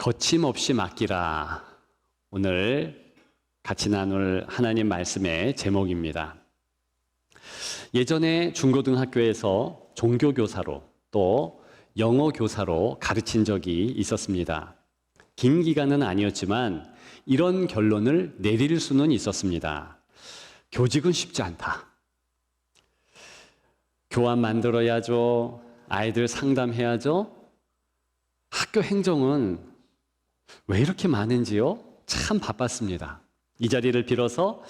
거침없이 맡기라. 오늘 같이 나눌 하나님 말씀의 제목입니다. 예전에 중고등학교에서 종교교사로 또 영어교사로 가르친 적이 있었습니다. 긴 기간은 아니었지만 이런 결론을 내릴 수는 있었습니다. 교직은 쉽지 않다. 교환 만들어야죠. 아이들 상담해야죠. 학교 행정은 왜 이렇게 많은지요? 참 바빴습니다. 이 자리를 빌어서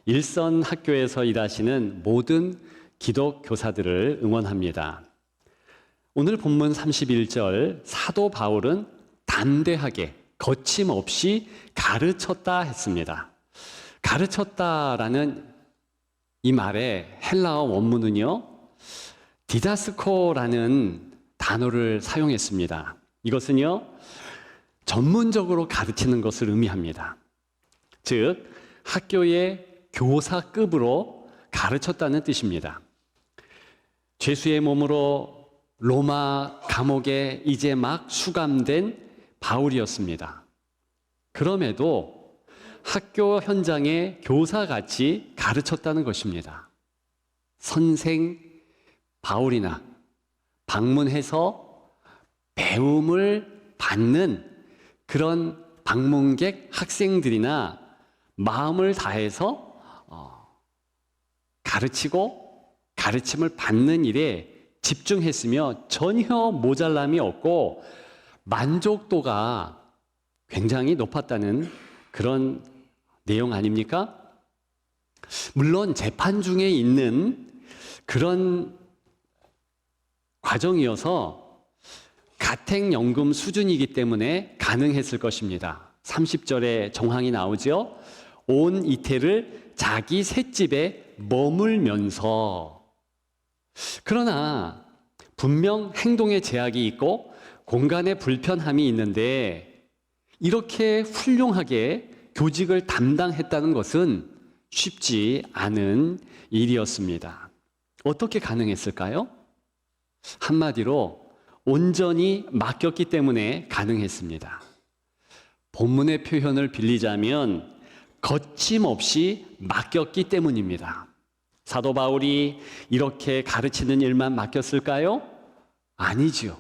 일선 학교에서 일하시는 모든 기독 교사들을 응원합니다. 오늘 본문 31절 사도 바울은 담대하게 거침없이 가르쳤다 했습니다. 가르쳤다라는 이 말의 헬라어 원문은요, 디다스코라는 단어를 사용했습니다. 이것은요, 전문적으로 가르치는 것을 의미합니다. 즉, 학교의 교사급으로 가르쳤다는 뜻입니다. 죄수의 몸으로 로마 감옥에 이제 막 수감된 바울이었습니다. 그럼에도 학교 현장에 교사같이 가르쳤다는 것입니다. 선생 바울이나 방문해서 배움을 받는 그런 방문객 학생들이나 마음을 다해서 가르치고 가르침을 받는 일에 집중했으며 전혀 모자람이 없고 만족도가 굉장히 높았다는 그런 내용 아닙니까? 물론 재판 중에 있는 그런 과정이어서 가택연금 수준이기 때문에 가능했을 것입니다. 30절에 정황이 나오죠. 온 이태를 자기 셋집에 머물면서. 그러나 분명 행동에 제약이 있고 공간에 불편함이 있는데 이렇게 훌륭하게 교직을 담당했다는 것은 쉽지 않은 일이었습니다. 어떻게 가능했을까요? 한마디로 온전히 맡겼기 때문에 가능했습니다. 본문의 표현을 빌리자면 거침없이 맡겼기 때문입니다. 사도 바울이 이렇게 가르치는 일만 맡겼을까요? 아니지요.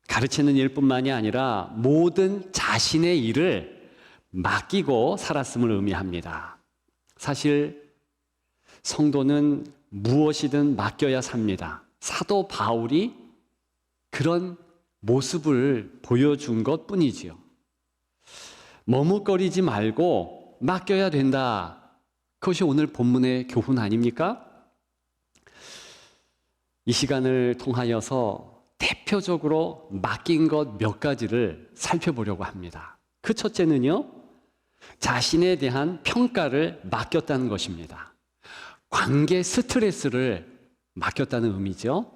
가르치는 일뿐만이 아니라 모든 자신의 일을 맡기고 살았음을 의미합니다. 사실 성도는 무엇이든 맡겨야 삽니다. 사도 바울이 그런 모습을 보여준 것 뿐이지요. 머뭇거리지 말고 맡겨야 된다. 그것이 오늘 본문의 교훈 아닙니까? 이 시간을 통하여서 대표적으로 맡긴 것 몇 가지를 살펴보려고 합니다. 그 첫째는요, 자신에 대한 평가를 맡겼다는 것입니다. 관계 스트레스를 맡겼다는 의미죠.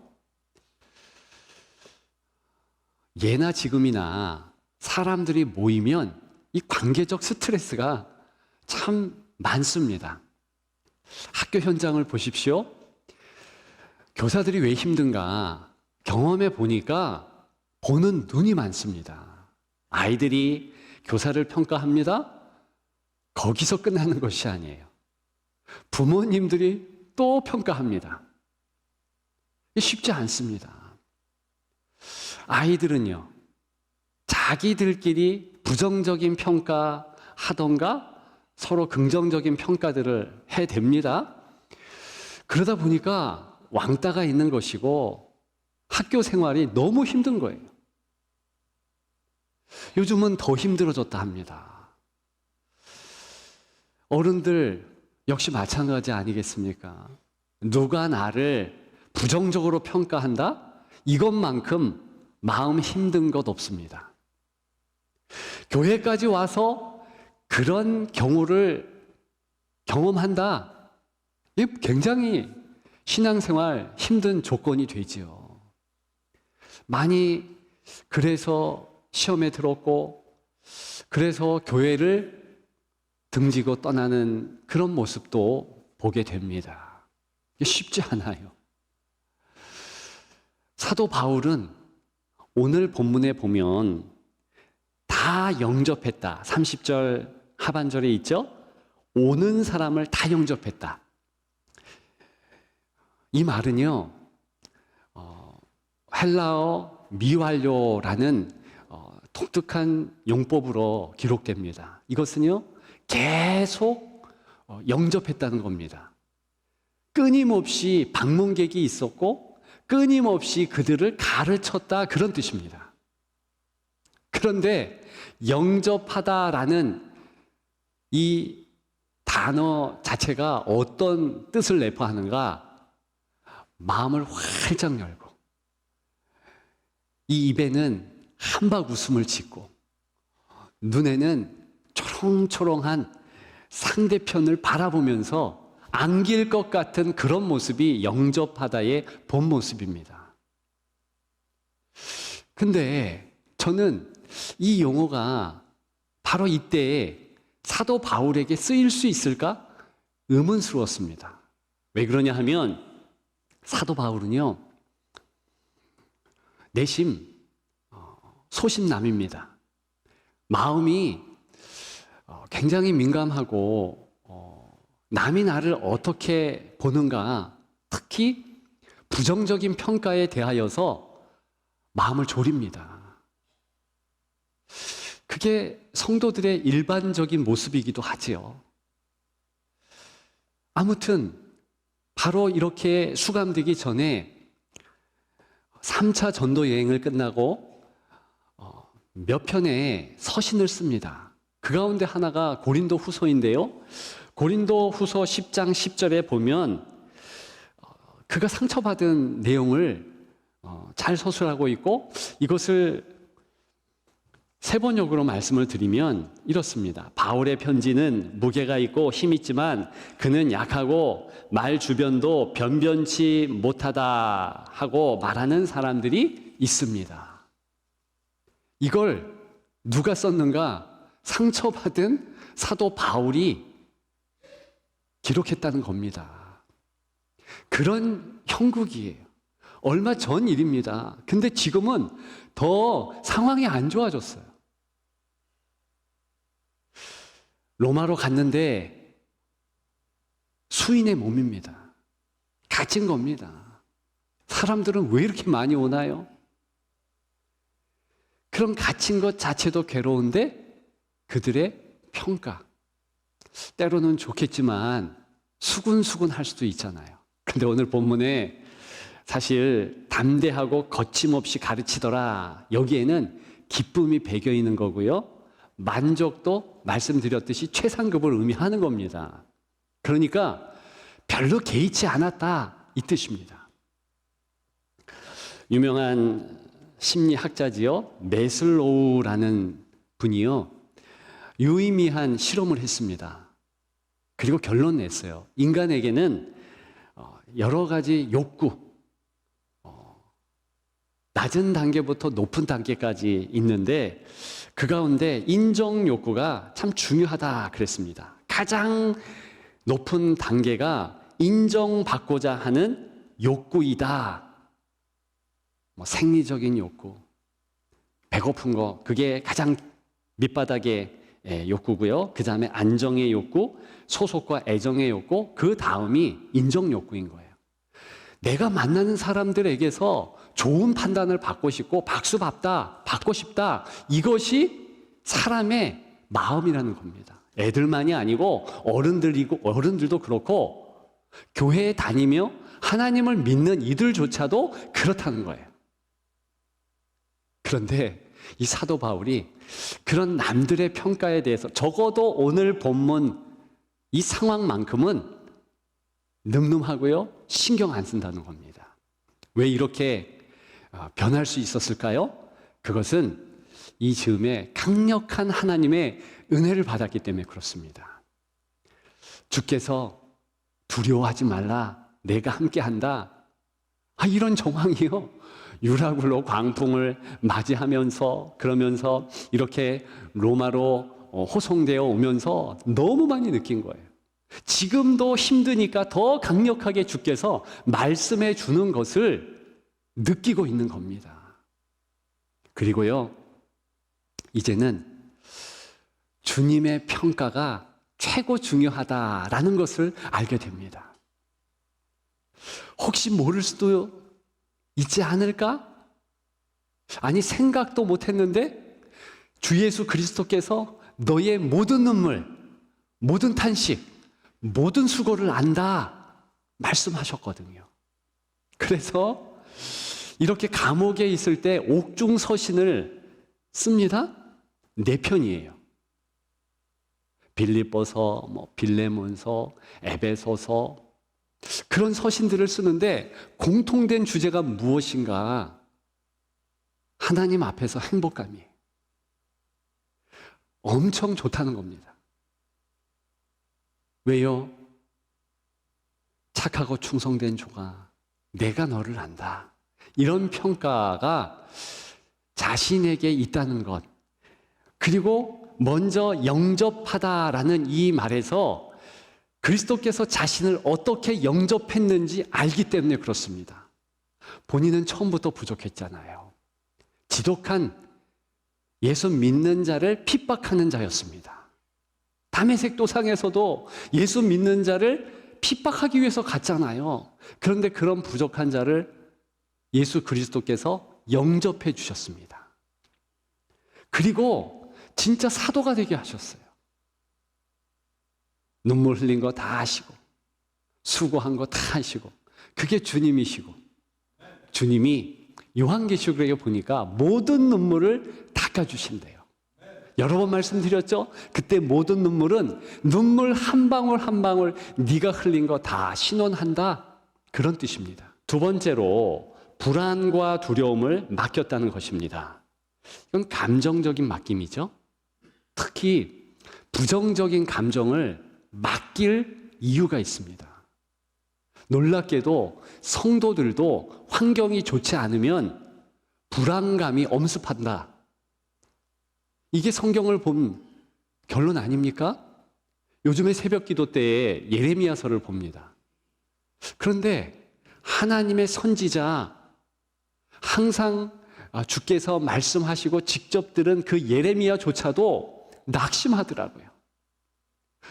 예나 지금이나 사람들이 모이면 이 관계적 스트레스가 참 많습니다. 학교 현장을 보십시오. 교사들이 왜 힘든가 경험해 보니까 보는 눈이 많습니다. 아이들이 교사를 평가합니다. 거기서 끝나는 것이 아니에요. 부모님들이 또 평가합니다. 쉽지 않습니다. 아이들은요, 자기들끼리 부정적인 평가하던가 서로 긍정적인 평가들을 해댑니다. 그러다 보니까 왕따가 있는 것이고 학교 생활이 너무 힘든 거예요. 요즘은 더 힘들어졌다 합니다. 어른들 역시 마찬가지 아니겠습니까? 누가 나를 부정적으로 평가한다? 이것만큼 마음 힘든 것 없습니다. 교회까지 와서 그런 경우를 경험한다. 이게 굉장히 신앙생활 힘든 조건이 되지요. 많이 그래서 시험에 들었고 그래서 교회를 등지고 떠나는 그런 모습도 보게 됩니다. 이게 쉽지 않아요. 사도 바울은 오늘 본문에 보면 다 영접했다. 30절 하반절에 있죠? 오는 사람을 다 영접했다. 이 말은요, 헬라어 미완료라는 독특한 용법으로 기록됩니다. 이것은요, 계속 영접했다는 겁니다. 끊임없이 방문객이 있었고 끊임없이 그들을 가르쳤다, 그런 뜻입니다. 그런데 영접하다라는 이 단어 자체가 어떤 뜻을 내포하는가? 마음을 활짝 열고 이 입에는 한박 웃음을 짓고 눈에는 초롱초롱한 상대편을 바라보면서 안길 것 같은 그런 모습이 영접하다의 본 모습입니다. 근데 저는 이 용어가 바로 이때에 사도 바울에게 쓰일 수 있을까? 의문스러웠습니다. 왜 그러냐 하면 사도 바울은요, 내심 소심남입니다. 마음이 굉장히 민감하고 남이 나를 어떻게 보는가, 특히 부정적인 평가에 대하여서 마음을 졸입니다. 그게 성도들의 일반적인 모습이기도 하지요. 아무튼 바로 이렇게 수감되기 전에 3차 전도 여행을 끝나고 몇 편의 서신을 씁니다. 그 가운데 하나가 고린도 후서인데요. 고린도 후서 10장 10절에 보면 그가 상처받은 내용을 잘 서술하고 있고, 이것을 세번역으로 말씀을 드리면 이렇습니다. 바울의 편지는 무게가 있고 힘 있지만 그는 약하고 말 주변도 변변치 못하다 하고 말하는 사람들이 있습니다. 이걸 누가 썼는가? 상처받은 사도 바울이 기록했다는 겁니다. 그런 형국이에요. 얼마 전 일입니다. 근데 지금은 더 상황이 안 좋아졌어요. 로마로 갔는데 수인의 몸입니다. 갇힌 겁니다. 사람들은 왜 이렇게 많이 오나요? 그런 갇힌 것 자체도 괴로운데 그들의 평가, 때로는 좋겠지만 수군수군 할 수도 있잖아요. 근데 오늘 본문에 사실 담대하고 거침없이 가르치더라, 여기에는 기쁨이 배겨 있는 거고요, 만족도 말씀드렸듯이 최상급을 의미하는 겁니다. 그러니까 별로 개의치 않았다, 이 뜻입니다. 유명한 심리학자지요, 메슬로우라는 분이요, 유의미한 실험을 했습니다. 그리고 결론 냈어요. 인간에게는 여러 가지 욕구, 낮은 단계부터 높은 단계까지 있는데 그 가운데 인정 욕구가 참 중요하다 그랬습니다. 가장 높은 단계가 인정받고자 하는 욕구이다. 생리적인 욕구, 배고픈 거, 그게 가장 밑바닥의 욕구고요. 그 다음에 안정의 욕구, 소속과 애정의 욕구, 그 다음이 인정 욕구인 거예요. 내가 만나는 사람들에게서 좋은 판단을 받고 싶고 박수 받고 싶다. 이것이 사람의 마음이라는 겁니다. 애들만이 아니고 어른들도 그렇고 교회에 다니며 하나님을 믿는 이들조차도 그렇다는 거예요. 그런데 이 사도 바울이 그런 남들의 평가에 대해서 적어도 오늘 본문 이 상황만큼은 늠름하고요, 신경 안 쓴다는 겁니다. 왜 이렇게 변할 수 있었을까요? 그것은 이 즈음에 강력한 하나님의 은혜를 받았기 때문에 그렇습니다. 주께서 두려워하지 말라, 내가 함께한다. 이런 정황이요, 유라굴로 광풍을 맞이하면서 그러면서 이렇게 로마로 호송되어 오면서 너무 많이 느낀 거예요. 지금도 힘드니까 더 강력하게 주께서 말씀해 주는 것을 느끼고 있는 겁니다. 그리고요, 이제는 주님의 평가가 최고 중요하다라는 것을 알게 됩니다. 혹시 모를 수도 있지 않을까? 아니, 생각도 못했는데 주 예수 그리스도께서 너의 모든 눈물, 모든 탄식, 모든 수고를 안다 말씀하셨거든요. 그래서 이렇게 감옥에 있을 때 옥중서신을 씁니다. 4편이에요. 빌립보서, 빌레몬서, 에베소서, 그런 서신들을 쓰는데 공통된 주제가 무엇인가? 하나님 앞에서 행복감이에요. 엄청 좋다는 겁니다. 왜요? 착하고 충성된 종아, 내가 너를 안다. 이런 평가가 자신에게 있다는 것. 그리고 먼저 영접하다라는 이 말에서 그리스도께서 자신을 어떻게 영접했는지 알기 때문에 그렇습니다. 본인은 처음부터 부족했잖아요. 지독한 예수 믿는 자를 핍박하는 자였습니다. 다메섹 도상에서도 예수 믿는 자를 핍박하기 위해서 갔잖아요. 그런데 그런 부족한 자를 예수 그리스도께서 영접해 주셨습니다. 그리고 진짜 사도가 되게 하셨어요. 눈물 흘린 거 다 하시고 수고한 거 다 하시고, 그게 주님이시고, 주님이 요한계시록에 보니까 모든 눈물을 닦아주신대요. 여러 번 말씀드렸죠? 그때 모든 눈물은 눈물 한 방울 한 방울 네가 흘린 거 다 신원한다, 그런 뜻입니다. 두 번째로 불안과 두려움을 맡겼다는 것입니다. 이건 감정적인 맡김이죠. 특히 부정적인 감정을 맡길 이유가 있습니다. 놀랍게도 성도들도 환경이 좋지 않으면 불안감이 엄습한다. 이게 성경을 본 결론 아닙니까? 요즘에 새벽 기도 때에 예레미야서를 봅니다. 그런데 하나님의 선지자, 항상 주께서 말씀하시고 직접 들은 그 예레미야조차도 낙심하더라고요.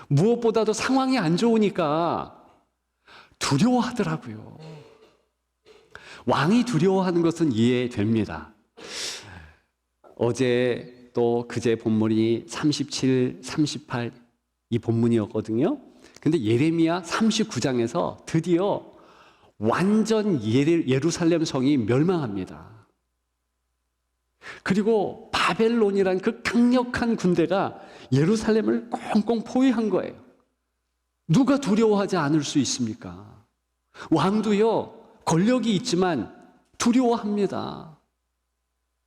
무엇보다도 상황이 안 좋으니까 두려워하더라고요. 왕이 두려워하는 것은 이해됩니다. 어제 또 그제 본문이 37, 38 이 본문이었거든요. 근데 예레미야 39장에서 드디어 완전 예루살렘 성이 멸망합니다. 그리고 바벨론이란 그 강력한 군대가 예루살렘을 꽁꽁 포위한 거예요. 누가 두려워하지 않을 수 있습니까? 왕도요, 권력이 있지만 두려워합니다.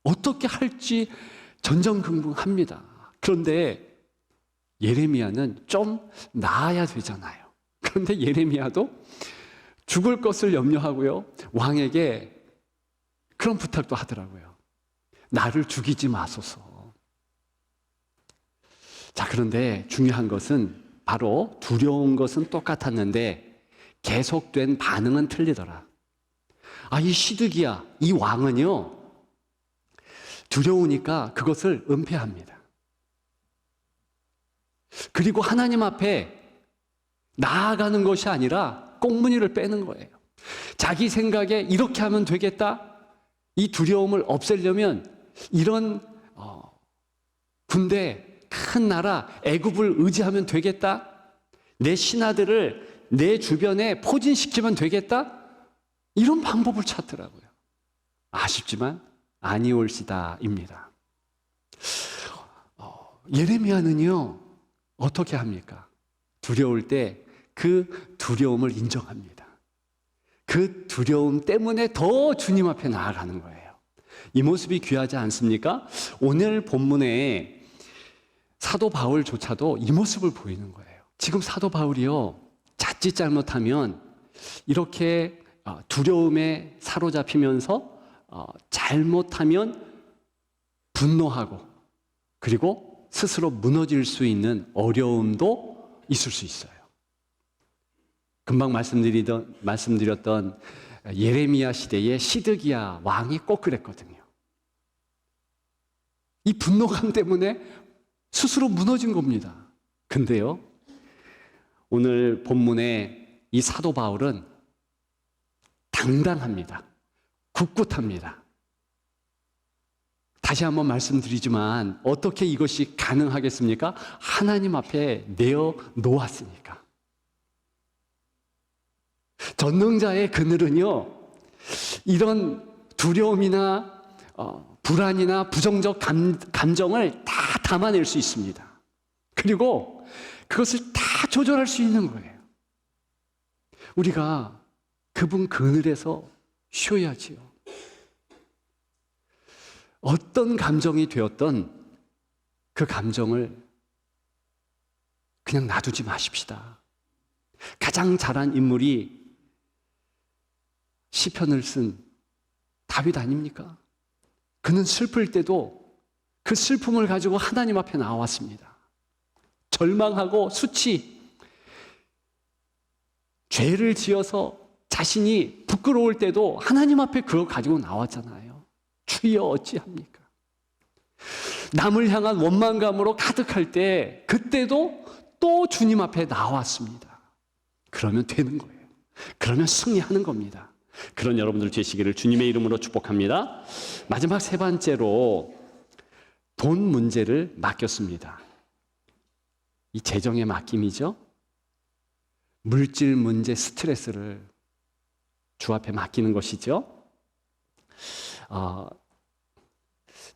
어떻게 할지 전전긍긍합니다. 그런데 예레미야는 좀 나아야 되잖아요. 그런데 예레미야도 죽을 것을 염려하고요, 왕에게 그런 부탁도 하더라고요. 나를 죽이지 마소서. 자, 그런데 중요한 것은 바로 두려운 것은 똑같았는데 계속된 반응은 틀리더라. 이 시드기야, 이 왕은요, 두려우니까 그것을 은폐합니다. 그리고 하나님 앞에 나아가는 것이 아니라 꽁무니를 빼는 거예요. 자기 생각에 이렇게 하면 되겠다, 이 두려움을 없애려면 이런 군대, 큰 나라 애굽을 의지하면 되겠다, 내 신하들을 내 주변에 포진시키면 되겠다, 이런 방법을 찾더라고요. 아쉽지만 아니올시다입니다. 예레미야는요, 어떻게 합니까? 두려울 때 그 두려움을 인정합니다. 그 두려움 때문에 더 주님 앞에 나아가는 거예요. 이 모습이 귀하지 않습니까? 오늘 본문에 사도 바울조차도 이 모습을 보이는 거예요. 지금 사도 바울이요, 자칫 잘못하면 이렇게 두려움에 사로잡히면서 잘못하면 분노하고 그리고 스스로 무너질 수 있는 어려움도 있을 수 있어요. 금방 말씀드렸던 예레미야 시대의 시드기야 왕이 꼭 그랬거든요. 이 분노감 때문에 스스로 무너진 겁니다. 근데요, 오늘 본문의 이 사도 바울은 당당합니다. 굳굳합니다. 다시 한번 말씀드리지만 어떻게 이것이 가능하겠습니까? 하나님 앞에 내어 놓았으니까. 전능자의 그늘은요, 이런 두려움이나 불안이나 부정적 감정을 다 담아낼 수 있습니다. 그리고 그것을 다 조절할 수 있는 거예요. 우리가 그분 그늘에서 쉬어야지요. 어떤 감정이 되었던 그 감정을 그냥 놔두지 마십시다. 가장 잘한 인물이 시편을 쓴 다윗 아닙니까? 그는 슬플 때도 그 슬픔을 가지고 하나님 앞에 나왔습니다. 절망하고 수치, 죄를 지어서 자신이 부끄러울 때도 하나님 앞에 그거 가지고 나왔잖아요. 주여 어찌합니까? 남을 향한 원망감으로 가득할 때 그때도 또 주님 앞에 나왔습니다. 그러면 되는 거예요. 그러면 승리하는 겁니다. 그런 여러분들 되시기를 주님의 이름으로 축복합니다. 마지막 세 번째로 돈 문제를 맡겼습니다. 이 재정의 맡김이죠. 물질 문제, 스트레스를 주 앞에 맡기는 것이죠.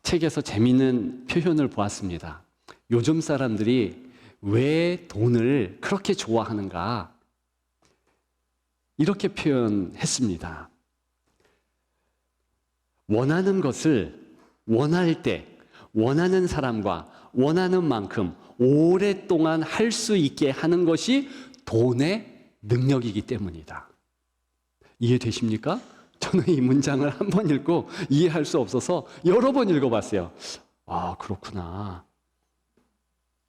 책에서 재미있는 표현을 보았습니다. 요즘 사람들이 왜 돈을 그렇게 좋아하는가? 이렇게 표현했습니다. 원하는 것을 원할 때, 원하는 사람과 원하는 만큼 오랫동안 할 수 있게 하는 것이 돈의 능력이기 때문이다. 이해되십니까? 저는 이 문장을 한 번 읽고 이해할 수 없어서 여러 번 읽어봤어요. 아, 그렇구나.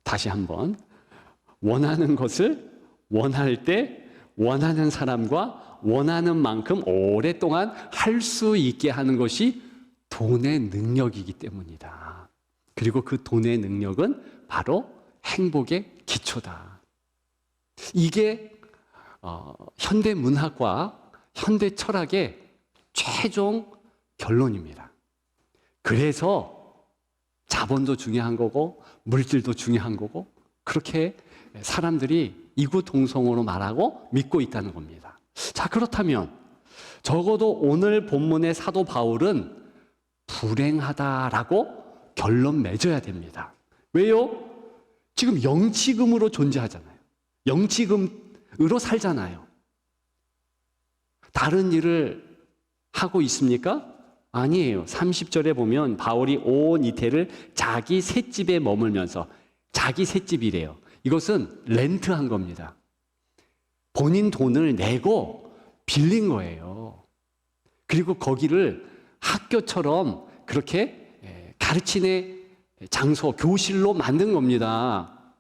다시 한번. 원하는 것을 원할 때 원하는 사람과 원하는 만큼 오랫동안 할 수 있게 하는 것이 돈의 능력이기 때문이다. 그리고 그 돈의 능력은 바로 행복의 기초다. 이게 현대 문학과 현대 철학의 최종 결론입니다. 그래서 자본도 중요한 거고 물질도 중요한 거고 그렇게 사람들이 이구동성으로 말하고 믿고 있다는 겁니다. 자, 그렇다면 적어도 오늘 본문의 사도 바울은 불행하다라고 결론 맺어야 됩니다. 왜요? 지금 영치금으로 존재하잖아요. 영치금으로 살잖아요. 다른 일을 하고 있습니까? 아니에요. 30절에 보면 바울이 온 이태를 자기 셋집에 머물면서, 자기 셋집이래요. 이것은 렌트한 겁니다. 본인 돈을 내고 빌린 거예요. 그리고 거기를 학교처럼 그렇게 가르치는 장소, 교실로 만든 겁니다.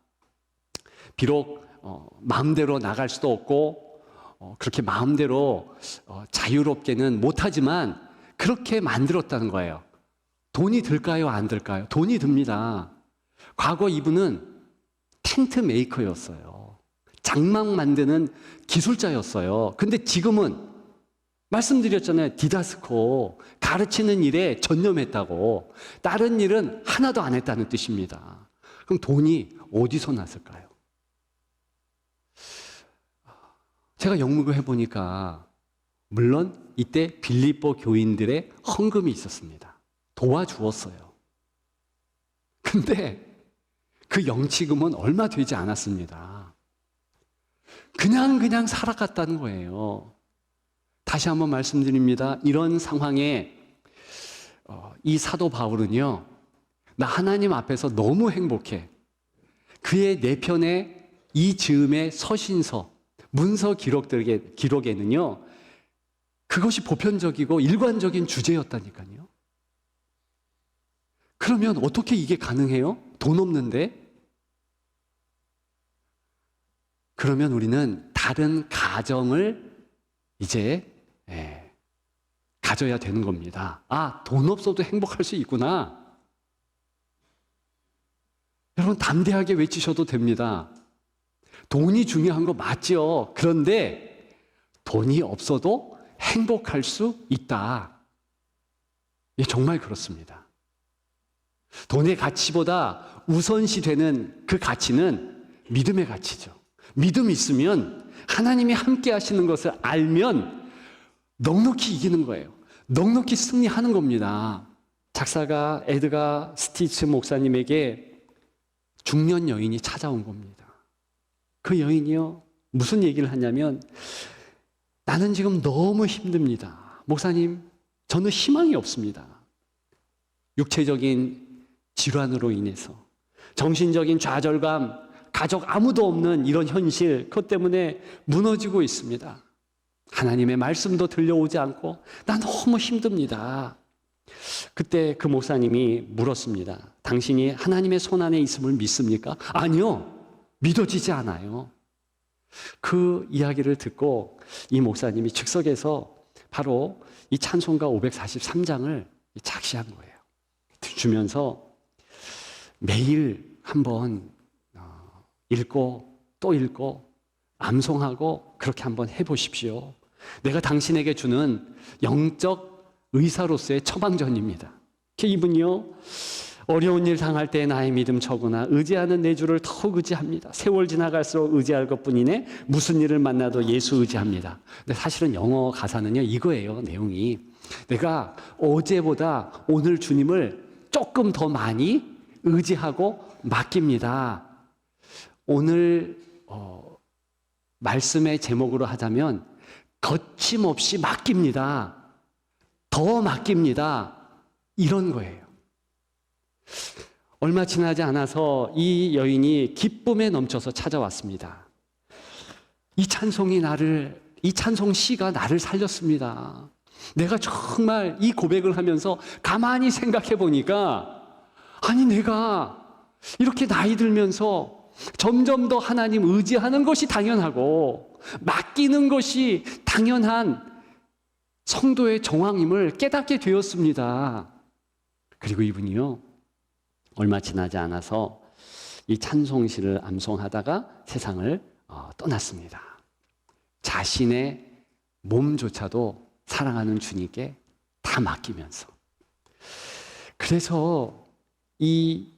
비록 마음대로 나갈 수도 없고 그렇게 마음대로 자유롭게는 못하지만 그렇게 만들었다는 거예요. 돈이 들까요? 안 들까요? 돈이 듭니다. 과거 이분은 텐트 메이커였어요. 장막 만드는 기술자였어요. 근데 지금은 말씀드렸잖아요. 디다스코, 가르치는 일에 전념했다고. 다른 일은 하나도 안 했다는 뜻입니다. 그럼 돈이 어디서 났을까요? 제가 영문을 해보니까 물론 이때 빌립보 교인들의 헌금이 있었습니다. 도와주었어요. 근데 그 영치금은 얼마 되지 않았습니다. 그냥 살아갔다는 거예요. 다시 한번 말씀드립니다. 이런 상황에 이 사도 바울은요, 나 하나님 앞에서 너무 행복해. 그의 내편의 이 즈음의 서신서, 문서 기록에는요, 그것이 보편적이고 일관적인 주제였다니까요. 그러면 어떻게 이게 가능해요? 돈 없는데? 그러면 우리는 다른 가정을 이제 가져야 되는 겁니다. 아, 돈 없어도 행복할 수 있구나. 여러분 담대하게 외치셔도 됩니다. 돈이 중요한 거 맞죠. 그런데 돈이 없어도 행복할 수 있다. 예, 정말 그렇습니다. 돈의 가치보다 우선시 되는 그 가치는 믿음의 가치죠. 믿음이 있으면 하나님이 함께 하시는 것을 알면 넉넉히 이기는 거예요. 넉넉히 승리하는 겁니다. 작사가 에드가 스티츠 목사님에게 중년 여인이 찾아온 겁니다. 그 여인이요, 무슨 얘기를 하냐면, 나는 지금 너무 힘듭니다. 목사님, 저는 희망이 없습니다. 육체적인 질환으로 인해서, 정신적인 좌절감, 가족 아무도 없는 이런 현실, 그것 때문에 무너지고 있습니다. 하나님의 말씀도 들려오지 않고 난 너무 힘듭니다. 그때 그 목사님이 물었습니다. 당신이 하나님의 손안에 있음을 믿습니까? 아니요, 믿어지지 않아요. 그 이야기를 듣고 이 목사님이 즉석에서 바로 이 찬송가 543장을 작시한 거예요. 주면서 매일 한번 읽고 또 읽고 암송하고 그렇게 한번 해보십시오. 내가 당신에게 주는 영적 의사로서의 처방전입니다. 이분이요, 어려운 일 당할 때 나의 믿음 처구나 의지하는 내 주를 더욱 의지합니다. 세월 지나갈수록 의지할 것뿐이네. 무슨 일을 만나도 예수 의지합니다. 근데 사실은 영어 가사는요, 이거예요. 내용이 내가 어제보다 오늘 주님을 조금 더 많이 의지하고 맡깁니다. 오늘 말씀의 제목으로 하자면 거침없이 맡깁니다. 더 맡깁니다. 이런 거예요. 얼마 지나지 않아서 이 여인이 기쁨에 넘쳐서 찾아왔습니다. 이 찬송 시가 나를 살렸습니다. 내가 정말 이 고백을 하면서 가만히 생각해 보니까, 아니, 내가 이렇게 나이 들면서 점점 더 하나님 의지하는 것이 당연하고 맡기는 것이 당연한 성도의 정황임을 깨닫게 되었습니다. 그리고 이분이요, 얼마 지나지 않아서 이 찬송시를 암송하다가 세상을 떠났습니다. 자신의 몸조차도 사랑하는 주님께 다 맡기면서. 그래서 이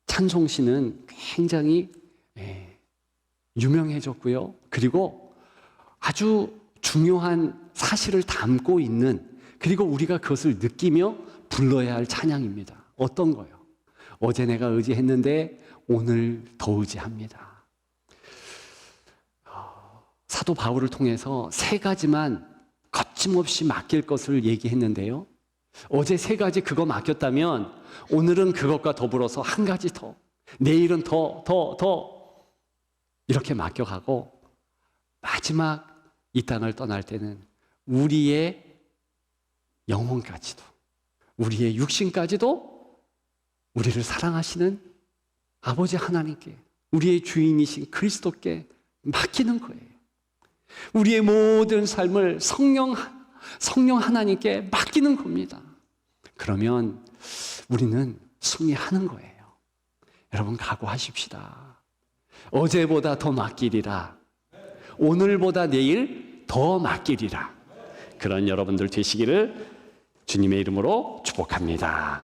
찬송시는 굉장히 유명해졌고요. 그리고 아주 중요한 사실을 담고 있는, 그리고 우리가 그것을 느끼며 불러야 할 찬양입니다. 어떤 거요? 어제 내가 의지했는데 오늘 더 의지합니다. 사도 바울을 통해서 세 가지만 거침없이 맡길 것을 얘기했는데요. 어제 세 가지 그거 맡겼다면 오늘은 그것과 더불어서 한 가지 더, 내일은 더 이렇게 맡겨가고, 마지막 이 땅을 떠날 때는 우리의 영혼까지도, 우리의 육신까지도 우리를 사랑하시는 아버지 하나님께, 우리의 주인이신 그리스도께 맡기는 거예요. 우리의 모든 삶을 성령 하나님께 맡기는 겁니다. 그러면 우리는 승리하는 거예요. 여러분, 각오하십시다. 어제보다 더 맡기리라. 오늘보다 내일 더 맡기리라. 그런 여러분들 되시기를 주님의 이름으로 축복합니다.